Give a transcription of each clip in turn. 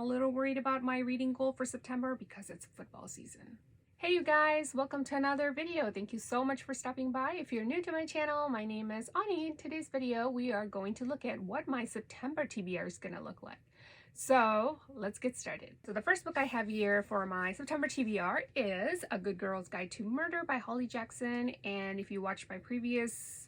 a little worried about my reading goal for September because it's football season. Hey you guys, welcome to another video. Thank you so much for stopping by. If you're new to my channel, my name is Annie. In today's video, we are going to look at what my September TBR is going to look like. So let's get started. So the first book I have here for my September TBR is A Good Girl's Guide to Murder by Holly Jackson. And if you watched my previous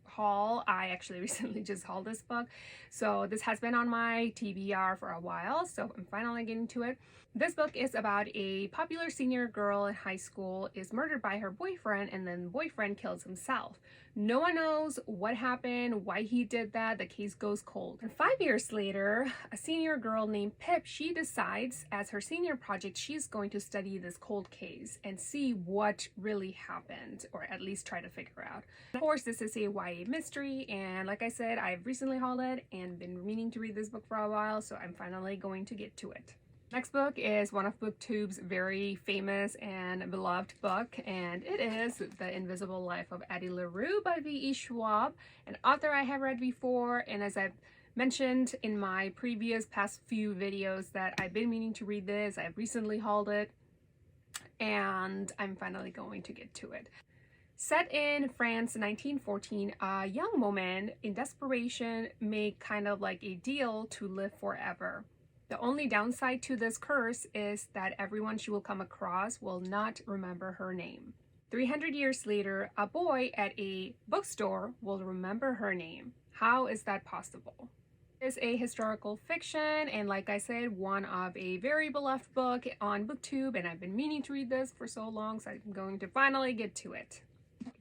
haul, I actually recently just hauled this book. So this has been on my TBR for a while, so I'm finally getting to it. This book is about a popular senior girl in high school is murdered by her boyfriend, and then the boyfriend kills himself. No one knows what happened, why he did that. The case goes cold. And 5 years later, a senior girl named Pip, she decides as her senior project, she's going to study this cold case and see what really happened, or at least try to figure out. Of course, this is a YA mystery, and like I said, I've recently hauled it and been meaning to read this book for a while, so I'm finally going to get to it. Next book is one of Booktube's very famous and beloved book, and it is The Invisible Life of Addy Larue by V.E. Schwab, an author I have read before, and as I've mentioned in my previous past few videos that I've been meaning to read this. I've recently hauled it, and I'm finally going to get to it. Set in France 1914, a young woman in desperation made kind of like a deal to live forever. The only downside to this curse is that everyone she will come across will not remember her name. 300 years later, a boy at a bookstore will remember her name. How is that possible? It's a historical fiction, and like I said, one of a very beloved book on Booktube, and I've been meaning to read this for so long, so I'm going to finally get to it.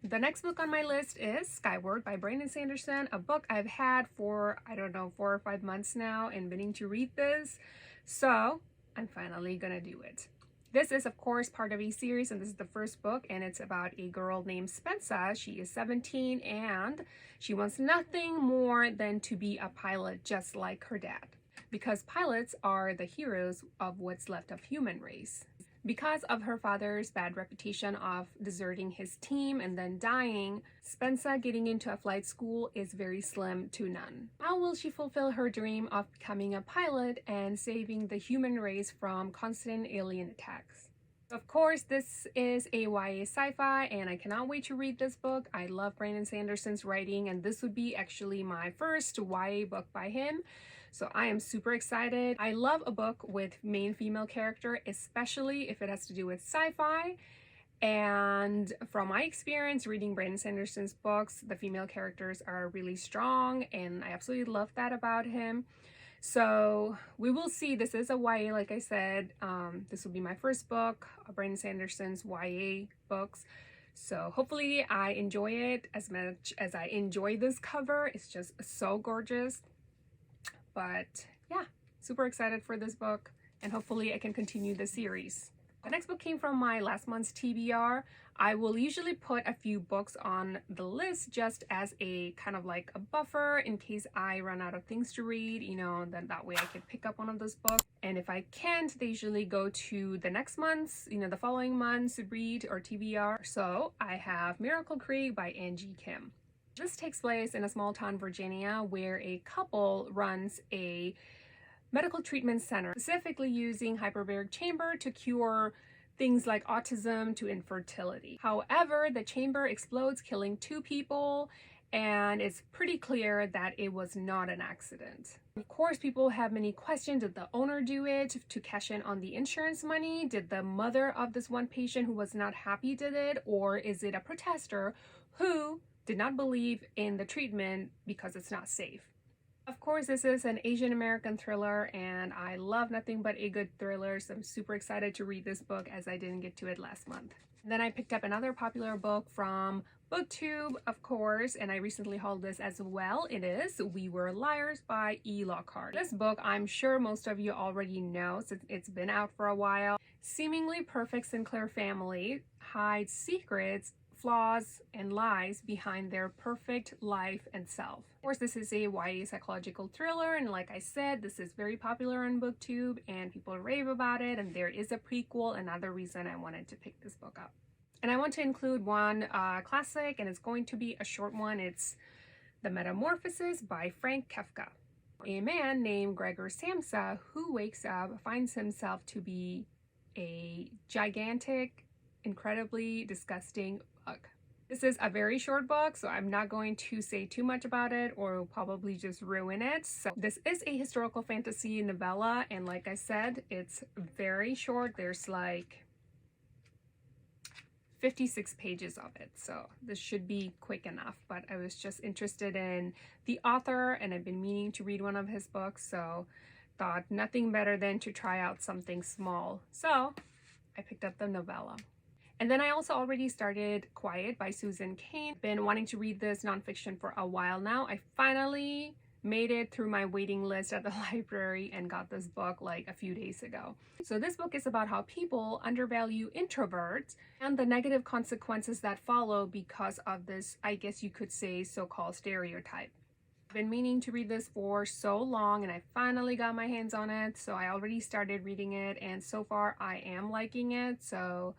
The next book on my list is Skyward by Sanderson, a book I've had for, I don't know, 4 or 5 months now and meaning to read this. So I'm finally gonna do it. This is of course part of a series, and this is the first book, and it's about a girl named Spencer. She is 17 and she wants nothing more than to be a pilot just like her dad, because pilots are the heroes of what's left of human race. Because of her father's bad reputation of deserting his team and then dying, Spencer getting into a flight school is very slim to none. How will she fulfill her dream of becoming a pilot and saving the human race from constant alien attacks? Of course, this is a YA sci-fi, and I cannot wait to read this book. I love Sanderson's writing, and this would be actually my first YA book by him. So I am super excited. I love a book with main female character, especially if it has to do with sci-fi. And from my experience reading Sanderson's books, the female characters are really strong, and I absolutely love that about him. So we will see. This is a YA, like I said. This will be my first book of Sanderson's YA books. So hopefully I enjoy it as much as I enjoy this cover. It's just so gorgeous. But yeah, super excited for this book, and hopefully I can continue the series. The next book came from my last month's TBR. I will usually put a few books on the list just as a kind of like a buffer in case I run out of things to read, you know, then that way I can pick up one of those books. And if I can't, they usually go to the next month's, you know, the following month's read or TBR. So I have Miracle Creek by Angie Kim. This takes place in a small town, Virginia, where a couple runs a medical treatment center, specifically using hyperbaric chamber to cure things like autism to infertility. However, the chamber explodes, killing 2 people, and it's pretty clear that it was not an accident. Of course, people have many questions. Did the owner do it to cash in on the insurance money? Did the mother of this one patient who was not happy did it? Or is it a protester who did not believe in the treatment because it's not safe? Of course, this is an Asian American thriller, and I love nothing but a good thriller, so I'm super excited to read this book as I didn't get to it last month. And then I picked up another popular book from Booktube, of course, and I recently hauled this as well. It is We Were Liars by E. Lockhart. This book, I'm sure most of you already know since it's been out for a while. Seemingly perfect Sinclair family hides secrets, flaws, and lies behind their perfect life and self. Of course, this is a YA psychological thriller, and like I said, this is very popular on Booktube and people rave about it, and there is a prequel, another reason I wanted to pick this book up. And I want to include one classic, and it's going to be a short one. It's The Metamorphosis by Kefka. A man named Gregor Samsa who wakes up finds himself to be a gigantic, incredibly disgusting bug. This is a very short book, so I'm not going to say too much about it or will probably just ruin it. So this is a historical fantasy novella, and like I said, it's very short. There's like 56 pages of it, so this should be quick enough. But I was just interested in the author, and I've been meaning to read one of his books, so thought nothing better than to try out something small. So I picked up the novella. And then I also already started Quiet by Susan Cain. Been wanting to read this nonfiction for a while now. I finally made it through my waiting list at the library and got this book like a few days ago. So this book is about how people undervalue introverts and the negative consequences that follow because of this, I guess you could say, so-called stereotype. I've been meaning to read this for so long, and I finally got my hands on it. So I already started reading it, and so far I am liking it. So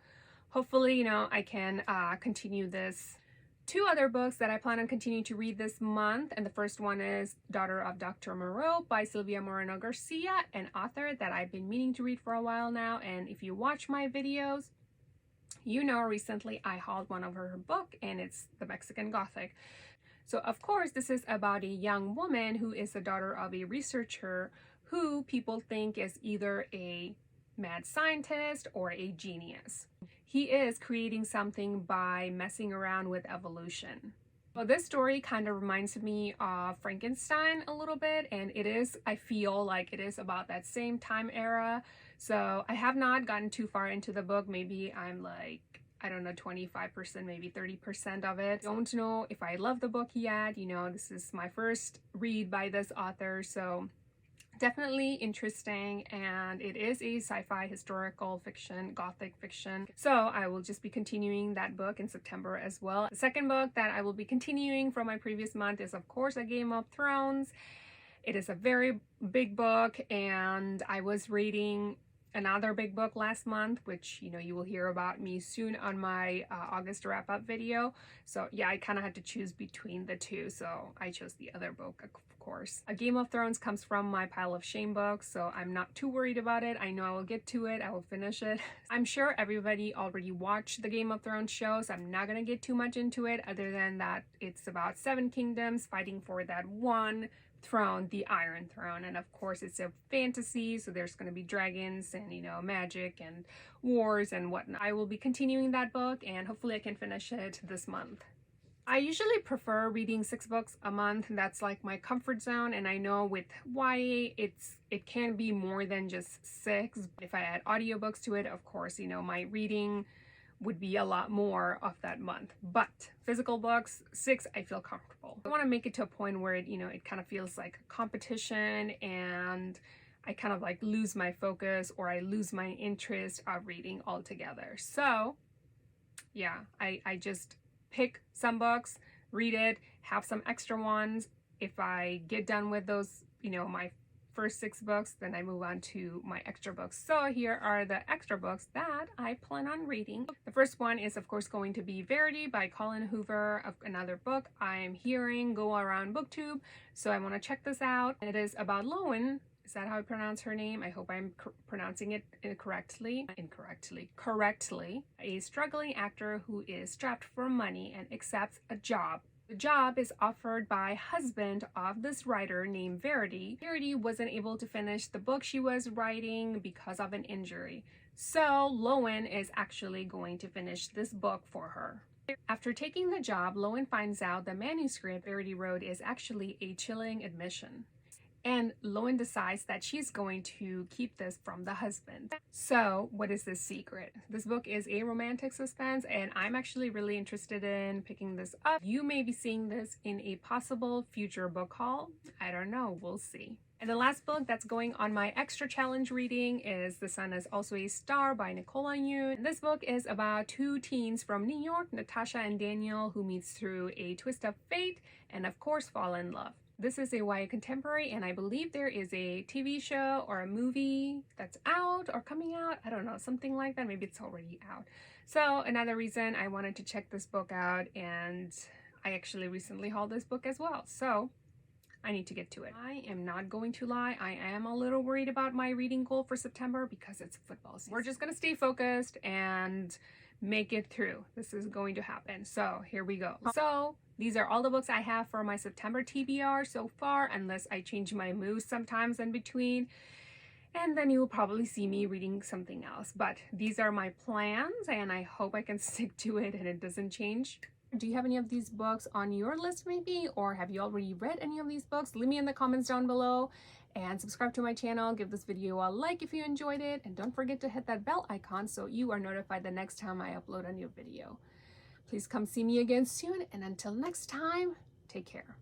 hopefully, you know, I can continue this. Two other books that I plan on continuing to read this month, and the first one is Daughter of Dr. Moreau by Sylvia Moreno Garcia, an author that I've been meaning to read for a while now. And if you watch my videos, you know recently I hauled one of her book, and it's The Mexican Gothic. So of course, this is about a young woman who is the daughter of a researcher who people think is either a mad scientist or a genius. He is creating something by messing around with evolution. Well, this story kind of reminds me of Frankenstein a little bit, and it is, I feel like it is about that same time era. So I have not gotten too far into the book. Maybe I'm like, I don't know, 25%, maybe 30% of it. Don't know if I love the book yet. You know, this is my first read by this author, so definitely interesting, and it is a sci-fi historical fiction, gothic fiction. So I will just be continuing that book in September as well. The second book that I will be continuing from my previous month is of course A Game of Thrones. It is a very big book, and I was reading another big book last month, which, you know, you will hear about me soon on my August wrap-up video. So yeah, I kind of had to choose between the two, so I chose the other book, of course. A Game of Thrones comes from my pile of shame books, so I'm not too worried about it. I know I will get to it, I will finish it. I'm sure everybody already watched the Game of Thrones show, so I'm not gonna get too much into it, other than that it's about 7 kingdoms fighting for that one throne, the Iron Throne. And of course it's a fantasy, so there's going to be dragons and, you know, magic and wars and whatnot. I will be continuing that book, and hopefully I can finish it this month. I usually prefer reading 6 books a month. That's like my comfort zone, and I know with YA it can be more than just 6. If I add audiobooks to it, of course, you know, my reading would be a lot more of that month. But physical books, 6, I feel comfortable. I want to make it to a point where it, you know, it kind of feels like a competition, and I kind of like lose my focus, or I lose my interest of reading altogether. So yeah, I just pick some books, read it, have some extra ones. If I get done with those, you know, my first 6 books, then I move on to my extra books. So here are the extra books that I plan on reading. The first one is of course going to be Verity by Colin Hoover, another book I'm hearing go around Booktube, so I want to check this out. It is about Lowen. Is that how I pronounce her name? I hope I'm pronouncing it correctly. A struggling actor who is strapped for money and accepts a job. The job is offered by husband of this writer named Verity. Verity wasn't able to finish the book she was writing because of an injury. So Lowen is actually going to finish this book for her. After taking the job, Lowen finds out the manuscript Verity wrote is actually a chilling admission. And Lowen decides that she's going to keep this from the husband. So what is this secret? This book is a romantic suspense, and I'm actually really interested in picking this up. You may be seeing this in a possible future book haul. I don't know, we'll see. And the last book that's going on my extra challenge reading is The Sun is Also a Star by Nicola and Yoon. This book is about 2 teens from New York, Natasha and Daniel, who meets through a twist of fate and of course fall in love. This is a YA contemporary, and I believe there is a TV show or a movie that's out or coming out. I don't know, something like that. Maybe it's already out. So another reason I wanted to check this book out, and I actually recently hauled this book as well. So I need to get to it. I am not going to lie. I am a little worried about my reading goal for September because it's football season. We're just going to stay focused and make it through. This is going to happen. So here we go. So these are all the books I have for my September TBR so far, unless I change my mood sometimes in between. And then you'll probably see me reading something else. But these are my plans and I hope I can stick to it and it doesn't change. Do you have any of these books on your list maybe? Or have you already read any of these books? Leave me in the comments down below and subscribe to my channel. Give this video a like if you enjoyed it. And don't forget to hit that bell icon so you are notified the next time I upload a new video. Please come see me again soon. And until next time, take care.